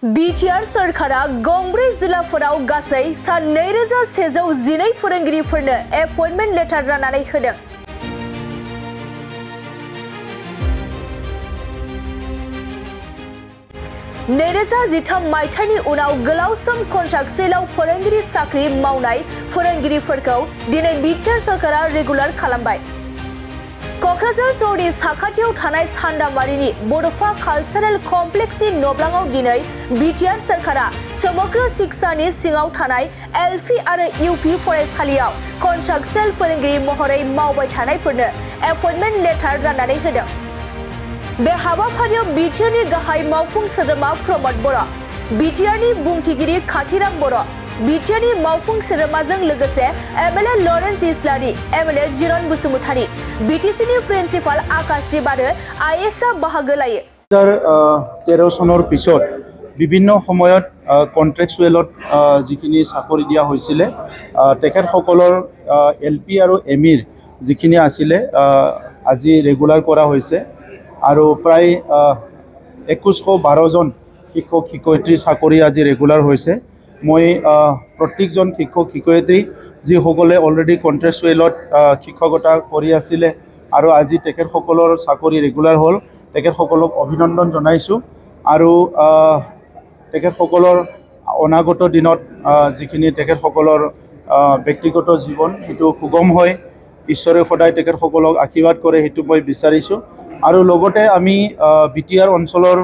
Btr सरकआ गंब्रै जिल्लाफोराव गासै सा 2112 फोरोंगिरिफोरनो एपइन्टमेन्ट लेटार राननानै होदों। मायथाइनि उनाव गोलाव सम कन्ट्राक्चुएलाव फोरोंगिरि साख्रि मावनाय फोरोंगिरिफोरखौ दिनै Btr सरकआ रेगुलार खालामबाय। क'क्राझार सहरनि साखाथियाव थानाय सान्दामारिनि बड'फा कालचारेल कमप्लेक्सनि नब्लाङाव दिनै Btr सरकआ समग्र शिक्षानि सिङाव थानाय एलपि आरो इउपि फरायसालियाव कन्ट्राक्चुएल फोरोंगिरि महरै मावबाय थानायफोरनो एपइन्टमेन्ट लेटार राननानै होदों। बे हाबाफारियाव Btrनि गाहाय मावफुं सोद्रोमा प्रमद बर', Btrनि बुंथिगिरि खाथिराम बर', Btrनि मावफुं सोद्रोमाजों लोगोसे एमएलए लरेन्स इस्लारि, एमएलए जिरन बसुमतारी, BTCनि प्रिन्सिपाल आकाशदीप आरो आइएसआ बाहागो लायो। 2013 চনৰ পিছত বিভিন্ন সময়ত কন্ট্ৰেকচুৱেলত যিখিনি চাকৰি দিয়া হৈছিল তেখেতসকলৰ এলপি আৰু এমিৰ যিখিনি আছিল আজি ৰেগুলাৰ কৰা হৈছে আৰু প্ৰায় 2112 জন শিক্ষক শিক্ষয়িত্ৰী চাকৰি আজি ৰেগুলাৰ হৈছে। মই প্ৰত্যেকজন শিক্ষক শিক্ষয়িত্ৰী যিসকলে অলৰেডি কন্ট্ৰেকচুৱেলত শিক্ষকতা কৰি আছিল আৰু আজি তেখেতসকলৰ চাকৰি ৰেগুলাৰ হ'ল, তেখেতসকলক অভিনন্দন জনাইছোঁ আৰু তেখেতসকলৰ অনাগত দিনত যিখিনি তেখেতসকলৰ ব্যক্তিগত জীৱন সেইটো সুগম হয়, ঈশ্বৰে সদায় তেখেতসকলক আশীৰ্বাদ কৰে সেইটো মই বিচাৰিছোঁ। আৰু লগতে আমি Btr অঞ্চলৰ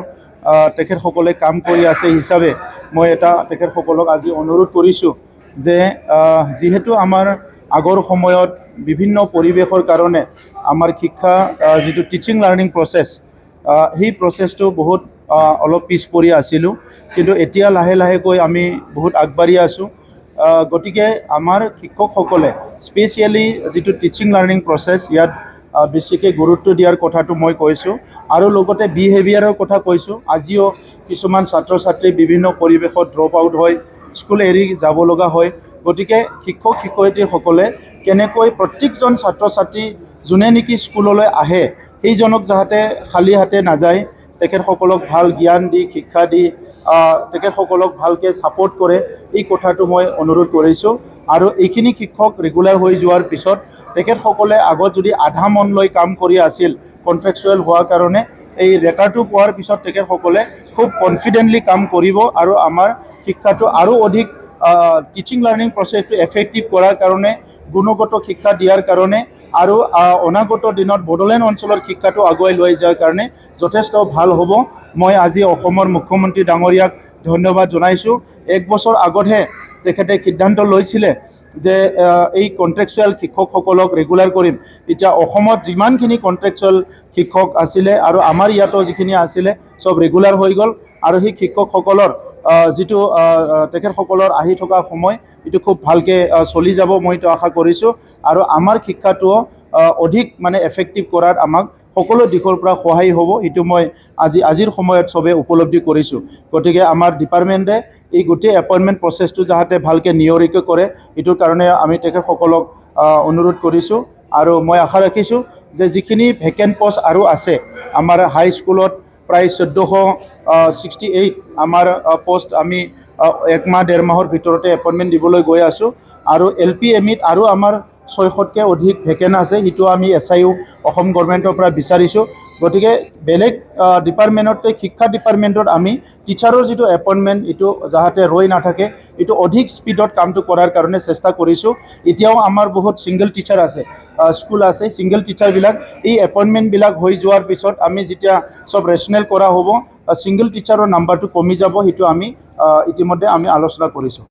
তেখেতসকলে কাম কৰি আছে হিচাপে মই এটা তেখেতসকলক আজি অনুৰোধ কৰিছোঁ যে যেহেতু আমাৰ আগৰ সময়ত বিভিন্ন পৰিৱেশৰ কাৰণে আমাৰ শিক্ষা যিটো টিচিং লাৰ্নিং প্ৰচেছ সেই প্ৰচেছটো বহুত অলপ পিছ পৰি আছিলোঁ, কিন্তু এতিয়া লাহে লাহেকৈ আমি বহুত আগবাঢ়ি আছোঁ। গতিকে আমাৰ শিক্ষকসকলে স্পেচিয়েলি যিটো টিচিং লাৰ্নিং প্ৰচেছ ইয়াত বেছিকৈ গুৰুত্ব দিয়াৰ কথাটো মই কৈছোঁ আৰু লগতে বিহেভিয়াৰৰ কথা কৈছোঁ। আজিও কিছুমান ছাত্ৰ ছাত্ৰী বিভিন্ন পৰিৱেশত ড্ৰপ আউট হয়, স্কুল এৰি যাব লগা হয়। গতিকে শিক্ষক শিক্ষয়িত্ৰীসকলে কেনেকৈ প্ৰত্যেকজন ছাত্ৰ ছাত্ৰী যোনে নেকি স্কুললৈ আহে সেইজনক যাতে খালী হাতে নাযায়, তেখেতসকলক ভাল জ্ঞান দি শিক্ষা দি তেখেতসকলক ভালকৈ ছাপোৰ্ট কৰে, এই কথাটো মই অনুৰোধ কৰিছোঁ। আৰু এইখিনি শিক্ষক ৰেগুলাৰ হৈ যোৱাৰ পিছত তেখেতসকলে আগত যদি আধা মন লৈ কাম কৰি আছিল কন্ট্ৰেকচুৱেল হোৱাৰ কাৰণে, এই লেটাৰটো পোৱাৰ পিছত তেখেতসকলে খুব কনফিডেণ্টলি কাম কৰিব আৰু আমাৰ শিক্ষাটো আৰু অধিক টিচিং লাৰ্নিং প্ৰচেছটো এফেক্টিভ কৰাৰ কাৰণে, গুণগত শিক্ষা দিয়াৰ কাৰণে আৰু অনাগত দিনত বড়োলেণ্ড অঞ্চলৰ শিক্ষাটো আগুৱাই লৈ যোৱাৰ কাৰণে যথেষ্ট ভাল হ'ব। মই আজি অসমৰ মুখ্যমন্ত্ৰী ডাঙৰীয়াক ধন্যবাদ জনাইছোঁ। 1 বছৰ আগতহে তেখেতে সিদ্ধান্ত লৈছিলে যে এই কন্ট্ৰেকচুৱেল শিক্ষকসকলক ৰেগুলাৰ কৰিম। এতিয়া অসমত যিমানখিনি কন্ট্ৰেকচুৱেল শিক্ষক আছিলে আৰু আমাৰ ইয়াতো যিখিনি আছিলে চব ৰেগুলাৰ হৈ গ'ল আৰু সেই শিক্ষকসকলৰ যিটো তেখেতসকলৰ আহি থকা সময় এইটো খুব ভালকৈ চলি যাব মই তো আশা কৰিছোঁ আৰু আমাৰ শিক্ষাটোও অধিক মানে এফেক্টিভ কৰাত আমাক সকলো দিশৰ পৰা সহায় হ'ব, এইটো মই আজিৰ সময়ত চবে উপলব্ধি কৰিছোঁ। গতিকে আমাৰ ডিপাৰ্টমেণ্টে এই গোটেই এপইণ্টমেণ্ট প্ৰচেছটো যাতে ভালকৈ নিয়ৰিকৈ কৰে এইটোৰ কাৰণে আমি তেখেতসকলক অনুৰোধ কৰিছোঁ আৰু মই আশা ৰাখিছোঁ যে যিখিনি ভেকেণ্ট পষ্ট আৰু আছে আমাৰ হাইস্কুলত প্ৰায় 1468 আমাৰ পষ্ট আমি 1 মাহ 1.5 মাহৰ ভিতৰতে এপইণ্টমেণ্ট দিবলৈ গৈ আছোঁ আৰু এলপি এমিত আৰু আমাৰ 600তকৈ অধিক ভেকেণ্ট আছে, সেইটো আমি SIU অসম গভৰ্ণমেণ্টৰ পৰা বিচাৰিছোঁ। গতিকে বেলেগ ডিপাৰ্টমেণ্টতকৈ শিক্ষা ডিপাৰ্টমেণ্টত আমি টিচাৰৰ যিটো এপইণ্টমেণ্ট এইটো যাতে ৰৈ নাথাকে, এইটো অধিক স্পীডত কামটো কৰাৰ কাৰণে চেষ্টা কৰিছোঁ। এতিয়াও আমাৰ বহুত ছিংগল টিচাৰ আছে, স্কুল আছে, ছিংগল টিচাৰবিলাক এই এপইণ্টমেণ্টবিলাক হৈ যোৱাৰ পিছত আমি যেতিয়া চব ৰেচনেল কৰা হ'ব, ছিংগল টিচাৰৰ নাম্বাৰটো কমি যাব, সেইটো আমি ইতিমধ্যে আমি আলোচনা কৰিছোঁ।